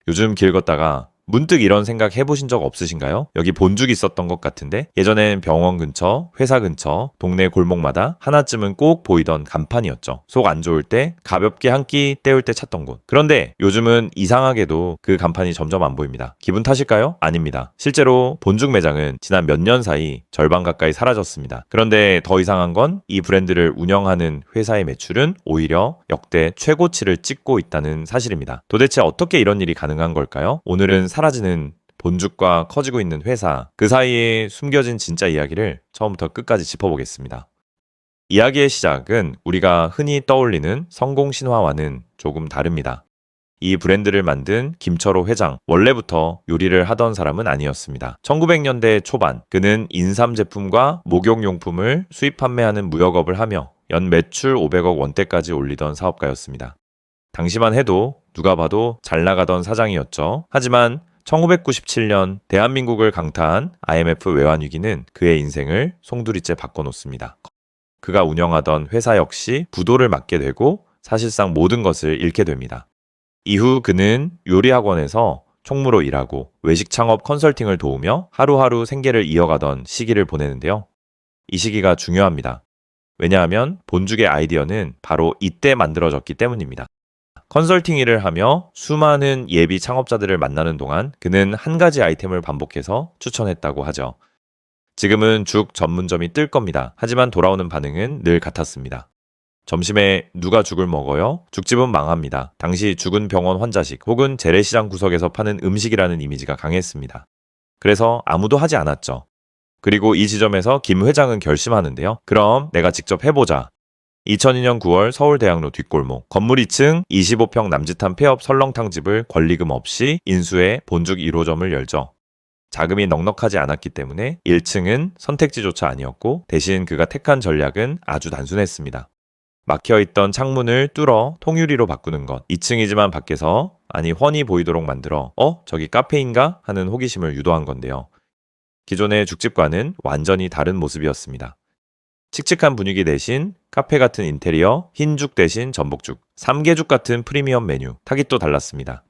요즘 길 걷다가 문득 이런 생각 해보신 적 없으신가요? 여기 본죽 있었던 것 같은데 예전엔 병원 근처, 회사 근처, 동네 골목마다 하나쯤은 꼭 보이던 간판이었죠. 속 안 좋을 때 가볍게 한 끼 때울 때 찾던 곳. 그런데 요즘은 이상하게도 그 간판이 점점 안 보입니다. 기분 탓일까요? 아닙니다. 실제로 본죽 매장은 지난 몇 년 사이 절반 가까이 사라졌습니다. 그런데 더 이상한 건 이 브랜드를 운영하는 회사의 매출은 오히려 역대 최고치를 찍고 있다는 사실입니다. 도대체 어떻게 이런 일이 가능한 걸까요? 오늘은 사라지는 본죽과 커지고 있는 회사, 그 사이에 숨겨진 진짜 이야기를 처음부터 끝까지 짚어보겠습니다. 이야기의 시작은 우리가 흔히 떠올리는 성공 신화와는 조금 다릅니다. 이 브랜드를 만든 김철호 회장, 원래부터 요리를 하던 사람은 아니었습니다. 1900년대 초반, 그는 인삼 제품과 목욕용품을 수입 판매하는 무역업을 하며 연 매출 500억 원대까지 올리던 사업가였습니다. 당시만 해도 누가 봐도 잘 나가던 사장이었죠. 하지만 1997년 대한민국을 강타한 IMF 외환위기는 그의 인생을 송두리째 바꿔놓습니다. 그가 운영하던 회사 역시 부도를 맞게 되고 사실상 모든 것을 잃게 됩니다. 이후 그는 요리학원에서 총무로 일하고 외식 창업 컨설팅을 도우며 하루하루 생계를 이어가던 시기를 보내는데요. 이 시기가 중요합니다. 왜냐하면 본죽의 아이디어는 바로 이때 만들어졌기 때문입니다. 컨설팅 일을 하며 수많은 예비 창업자들을 만나는 동안 그는 한 가지 아이템을 반복해서 추천했다고 하죠. 지금은 죽 전문점이 뜰 겁니다. 하지만 돌아오는 반응은 늘 같았습니다. 점심에 누가 죽을 먹어요? 죽집은 망합니다. 당시 죽은 병원 환자식 혹은 재래시장 구석에서 파는 음식이라는 이미지가 강했습니다. 그래서 아무도 하지 않았죠. 그리고 이 지점에서 김 회장은 결심하는데요. 그럼 내가 직접 해보자. 2002년 9월 서울대학로 뒷골목 건물 2층 25평 남짓한 폐업 설렁탕집을 권리금 없이 인수해 본죽 1호점을 열죠. 자금이 넉넉하지 않았기 때문에 1층은 선택지조차 아니었고 대신 그가 택한 전략은 아주 단순했습니다. 막혀있던 창문을 뚫어 통유리로 바꾸는 것. 2층이지만 밖에서 훤히 보이도록 만들어 저기 카페인가? 하는 호기심을 유도한 건데요. 기존의 죽집과는 완전히 다른 모습이었습니다. 칙칙한 분위기 대신 카페 같은 인테리어, 흰죽 대신 전복죽, 삼계죽 같은 프리미엄 메뉴, 타깃도 달랐습니다.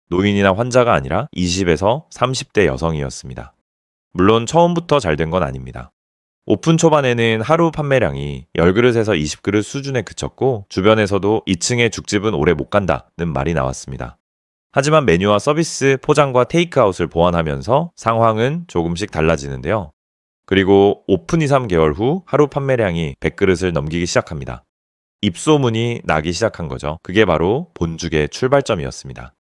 노인이나 환자가 아니라 20에서 30대 여성이었습니다. 물론 처음부터 잘 된 건 아닙니다. 오픈 초반에는 하루 판매량이 10그릇에서 20그릇 수준에 그쳤고 주변에서도 2층의 죽집은 오래 못 간다는 말이 나왔습니다. 하지만 메뉴와 서비스, 포장과 테이크아웃을 보완하면서 상황은 조금씩 달라지는데요. 그리고 오픈 2, 3개월 후 하루 판매량이 100그릇을 넘기기 시작합니다. 입소문이 나기 시작한 거죠. 그게 바로 본죽의 출발점이었습니다.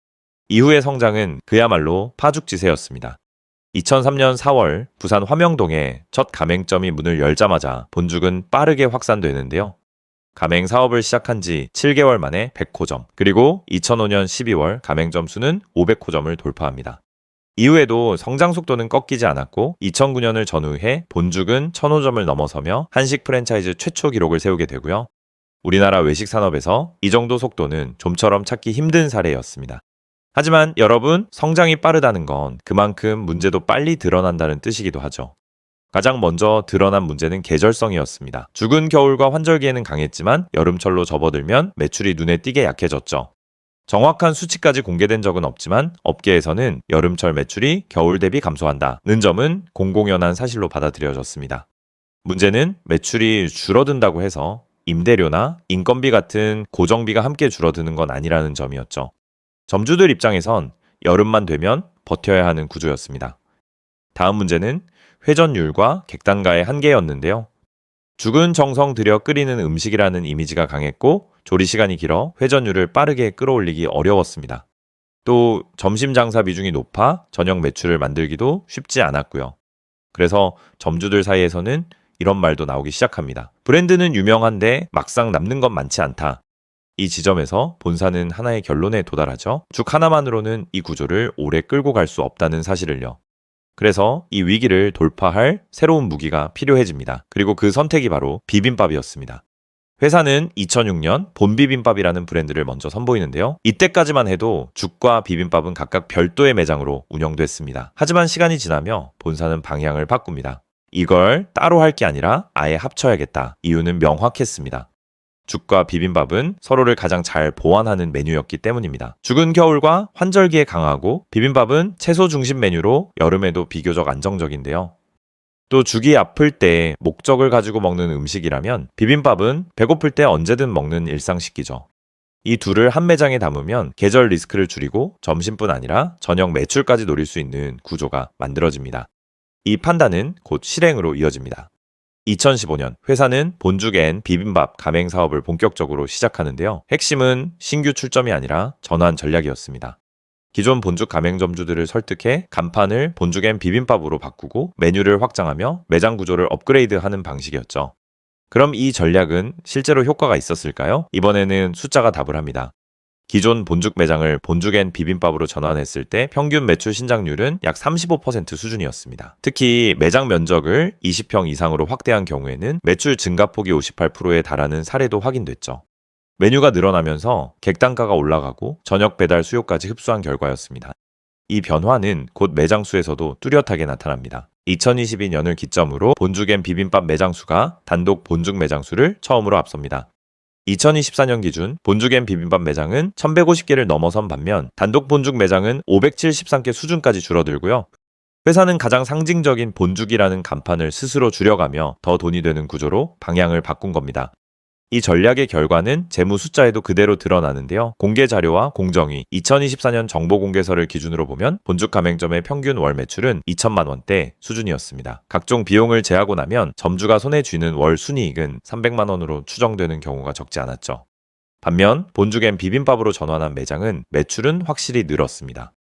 이후의 성장은 그야말로 파죽지세였습니다. 2003년 4월 부산 화명동에 첫 가맹점이 문을 열자마자 본죽은 빠르게 확산되는데요. 가맹 사업을 시작한 지 7개월 만에 100호점, 그리고 2005년 12월 가맹점 수는 500호점을 돌파합니다. 이후에도 성장 속도는 꺾이지 않았고 2009년을 전후해 본죽은 1000호점을 넘어서며 한식 프랜차이즈 최초 기록을 세우게 되고요. 우리나라 외식 산업에서 이 정도 속도는 좀처럼 찾기 힘든 사례였습니다. 하지만 여러분, 성장이 빠르다는 건 그만큼 문제도 빨리 드러난다는 뜻이기도 하죠. 가장 먼저 드러난 문제는 계절성이었습니다. 죽은 겨울과 환절기에는 강했지만 여름철로 접어들면 매출이 눈에 띄게 약해졌죠. 정확한 수치까지 공개된 적은 없지만 업계에서는 여름철 매출이 겨울 대비 감소한다는 점은 공공연한 사실로 받아들여졌습니다. 문제는 매출이 줄어든다고 해서 임대료나 인건비 같은 고정비가 함께 줄어드는 건 아니라는 점이었죠. 점주들 입장에선 여름만 되면 버텨야 하는 구조였습니다. 다음 문제는 회전율과 객단가의 한계였는데요. 죽은 정성 들여 끓이는 음식이라는 이미지가 강했고 조리 시간이 길어 회전율을 빠르게 끌어올리기 어려웠습니다. 또 점심 장사 비중이 높아 저녁 매출을 만들기도 쉽지 않았고요. 그래서 점주들 사이에서는 이런 말도 나오기 시작합니다. 브랜드는 유명한데 막상 남는 건 많지 않다. 이 지점에서 본사는 하나의 결론에 도달하죠. 죽 하나만으로는 이 구조를 오래 끌고 갈 수 없다는 사실을요. 그래서 이 위기를 돌파할 새로운 무기가 필요해집니다. 그리고 그 선택이 바로 비빔밥이었습니다. 회사는 2006년 본비빔밥이라는 브랜드를 먼저 선보이는데요. 이때까지만 해도 죽과 비빔밥은 각각 별도의 매장으로 운영됐습니다. 하지만 시간이 지나며 본사는 방향을 바꿉니다. 이걸 따로 할 게 아니라 아예 합쳐야겠다. 이유는 명확했습니다. 죽과 비빔밥은 서로를 가장 잘 보완하는 메뉴였기 때문입니다. 죽은 겨울과 환절기에 강하고 비빔밥은 채소 중심 메뉴로 여름에도 비교적 안정적인데요. 또 죽이 아플 때 목적을 가지고 먹는 음식이라면 비빔밥은 배고플 때 언제든 먹는 일상식이죠. 이 둘을 한 매장에 담으면 계절 리스크를 줄이고 점심뿐 아니라 저녁 매출까지 노릴 수 있는 구조가 만들어집니다. 이 판단은 곧 실행으로 이어집니다. 2015년 회사는 본죽 앤 비빔밥 가맹 사업을 본격적으로 시작하는데요. 핵심은 신규 출점이 아니라 전환 전략이었습니다. 기존 본죽 가맹점주들을 설득해 간판을 본죽 앤 비빔밥으로 바꾸고 메뉴를 확장하며 매장 구조를 업그레이드하는 방식이었죠. 그럼 이 전략은 실제로 효과가 있었을까요? 이번에는 숫자가 답을 합니다. 기존 본죽 매장을 본죽 앤 비빔밥으로 전환했을 때 평균 매출 신장률은 약 35% 수준이었습니다. 특히 매장 면적을 20평 이상으로 확대한 경우에는 매출 증가폭이 58%에 달하는 사례도 확인됐죠. 메뉴가 늘어나면서 객단가가 올라가고 저녁 배달 수요까지 흡수한 결과였습니다. 이 변화는 곧 매장 수에서도 뚜렷하게 나타납니다. 2022년을 기점으로 본죽 앤 비빔밥 매장 수가 단독 본죽 매장 수를 처음으로 앞섭니다. 2024년 기준 본죽 앤 비빔밥 매장은 1150개를 넘어선 반면 단독 본죽 매장은 573개 수준까지 줄어들고요. 회사는 가장 상징적인 본죽이라는 간판을 스스로 줄여가며 더 돈이 되는 구조로 방향을 바꾼 겁니다. 이 전략의 결과는 재무 숫자에도 그대로 드러나는데요. 공개 자료와 공정위 2024년 정보공개서를 기준으로 보면 본죽 가맹점의 평균 월 매출은 2천만 원대 수준이었습니다. 각종 비용을 제하고 나면 점주가 손에 쥐는 월 순이익은 300만 원으로 추정되는 경우가 적지 않았죠. 반면 본죽 앤 비빔밥으로 전환한 매장은 매출은 확실히 늘었습니다.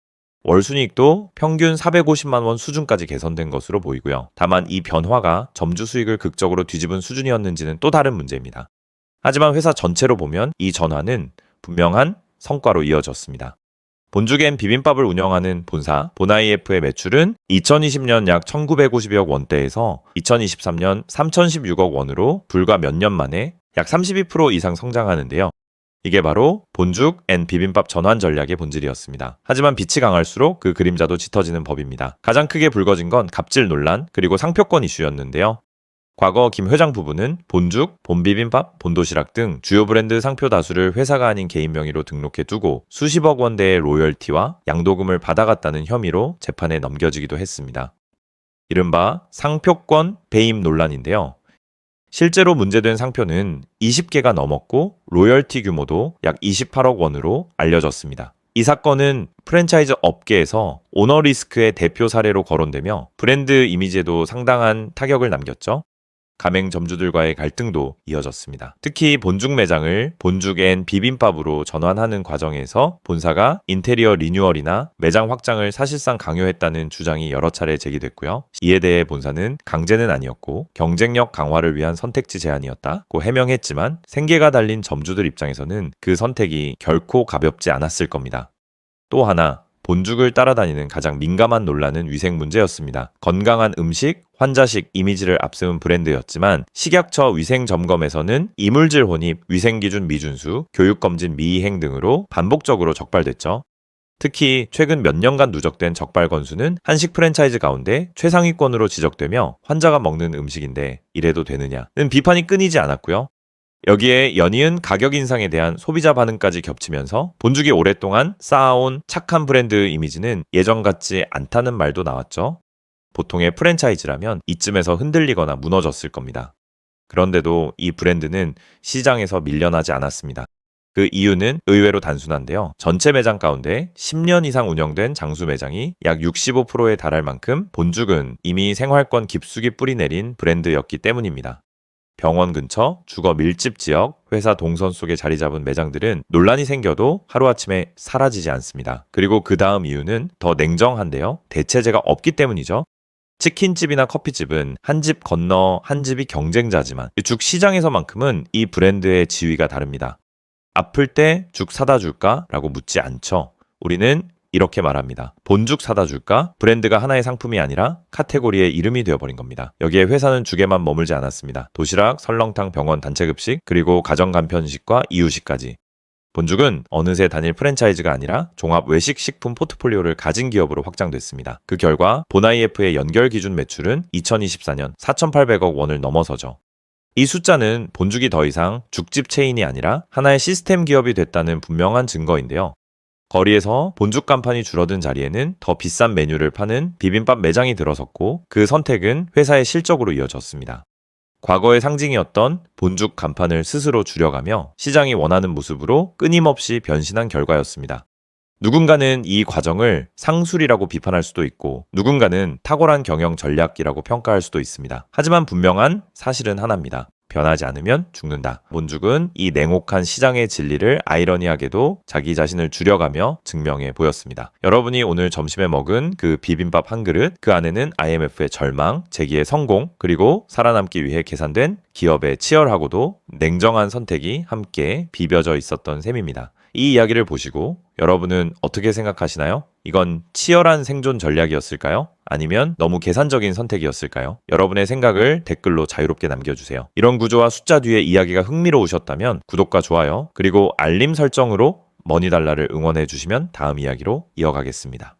월 순이익도 평균 450만 원 수준까지 개선된 것으로 보이고요. 다만 이 변화가 점주 수익을 극적으로 뒤집은 수준이었는지는 또 다른 문제입니다. 하지만 회사 전체로 보면 이 전환은 분명한 성과로 이어졌습니다. 본죽 앤 비빔밥을 운영하는 본사 본IF의 매출은 2020년 약 1950억 원대에서 2023년 3016억 원으로 불과 몇 년 만에 약 32% 이상 성장하는데요. 이게 바로 본죽 앤 비빔밥 전환 전략의 본질이었습니다. 하지만 빛이 강할수록 그 그림자도 짙어지는 법입니다. 가장 크게 불거진 건 갑질 논란 그리고 상표권 이슈였는데요. 과거 김 회장 부부는 본죽, 본비빔밥, 본도시락 등 주요 브랜드 상표 다수를 회사가 아닌 개인 명의로 등록해 두고 수십억 원대의 로열티와 양도금을 받아갔다는 혐의로 재판에 넘겨지기도 했습니다. 이른바 상표권 배임 논란인데요. 실제로 문제된 상표는 20개가 넘었고 로열티 규모도 약 28억 원으로 알려졌습니다. 이 사건은 프랜차이즈 업계에서 오너 리스크의 대표 사례로 거론되며 브랜드 이미지에도 상당한 타격을 남겼죠. 가맹점주들과의 갈등도 이어졌습니다. 특히 본죽 매장을 본죽 앤 비빔밥으로 전환하는 과정에서 본사가 인테리어 리뉴얼이나 매장 확장을 사실상 강요했다는 주장이 여러 차례 제기됐고요. 이에 대해 본사는 강제는 아니었고 경쟁력 강화를 위한 선택지 제안이었다고 해명했지만 생계가 달린 점주들 입장에서는 그 선택이 결코 가볍지 않았을 겁니다. 또 하나 본죽을 따라다니는 가장 민감한 논란은 위생 문제였습니다. 건강한 음식, 환자식 이미지를 앞세운 브랜드였지만 식약처 위생 점검에서는 이물질 혼입, 위생기준 미준수, 교육검진 미이행 등으로 반복적으로 적발됐죠. 특히 최근 몇 년간 누적된 적발 건수는 한식 프랜차이즈 가운데 최상위권으로 지적되며 환자가 먹는 음식인데 이래도 되느냐는 비판이 끊이지 않았고요. 여기에 연이은 가격 인상에 대한 소비자 반응까지 겹치면서 본죽이 오랫동안 쌓아온 착한 브랜드 이미지는 예전 같지 않다는 말도 나왔죠. 보통의 프랜차이즈라면 이쯤에서 흔들리거나 무너졌을 겁니다. 그런데도 이 브랜드는 시장에서 밀려나지 않았습니다. 그 이유는 의외로 단순한데요. 전체 매장 가운데 10년 이상 운영된 장수 매장이 약 65%에 달할 만큼 본죽은 이미 생활권 깊숙이 뿌리내린 브랜드였기 때문입니다. 병원 근처, 주거 밀집 지역, 회사 동선 속에 자리 잡은 매장들은 논란이 생겨도 하루아침에 사라지지 않습니다. 그리고 그 다음 이유는 더 냉정한데요. 대체제가 없기 때문이죠. 치킨집이나 커피집은 한 집 건너 한 집이 경쟁자지만 죽 시장에서만큼은 이 브랜드의 지위가 다릅니다. 아플 때 죽 사다 줄까? 라고 묻지 않죠. 우리는 이렇게 말합니다. 본죽 사다 줄까? 브랜드가 하나의 상품이 아니라 카테고리의 이름이 되어버린 겁니다. 여기에 회사는 죽에만 머물지 않았습니다. 도시락, 설렁탕, 병원 단체급식, 그리고 가정간편식과 이유식까지. 본죽은 어느새 단일 프랜차이즈가 아니라 종합 외식 식품 포트폴리오를 가진 기업으로 확장됐습니다. 그 결과 본IF의 연결 기준 매출은 2024년 4,800억 원을 넘어서죠. 이 숫자는 본죽이 더 이상 죽집 체인이 아니라 하나의 시스템 기업이 됐다는 분명한 증거인데요. 거리에서 본죽 간판이 줄어든 자리에는 더 비싼 메뉴를 파는 비빔밥 매장이 들어섰고 그 선택은 회사의 실적으로 이어졌습니다. 과거의 상징이었던 본죽 간판을 스스로 줄여가며 시장이 원하는 모습으로 끊임없이 변신한 결과였습니다. 누군가는 이 과정을 상술이라고 비판할 수도 있고 누군가는 탁월한 경영 전략이라고 평가할 수도 있습니다. 하지만 분명한 사실은 하나입니다. 변하지 않으면 죽는다. 본죽은 이 냉혹한 시장의 진리를 아이러니하게도 자기 자신을 줄여가며 증명해 보였습니다. 여러분이 오늘 점심에 먹은 그 비빔밥 한 그릇, 그 안에는 IMF의 절망, 재기의 성공, 그리고 살아남기 위해 계산된 기업의 치열하고도 냉정한 선택이 함께 비벼져 있었던 셈입니다. 이 이야기를 보시고 여러분은 어떻게 생각하시나요? 이건 치열한 생존 전략이었을까요? 아니면 너무 계산적인 선택이었을까요? 여러분의 생각을 댓글로 자유롭게 남겨주세요. 이런 구조와 숫자 뒤에 이야기가 흥미로우셨다면 구독과 좋아요, 그리고 알림 설정으로 머니달러를 응원해 주시면 다음 이야기로 이어가겠습니다.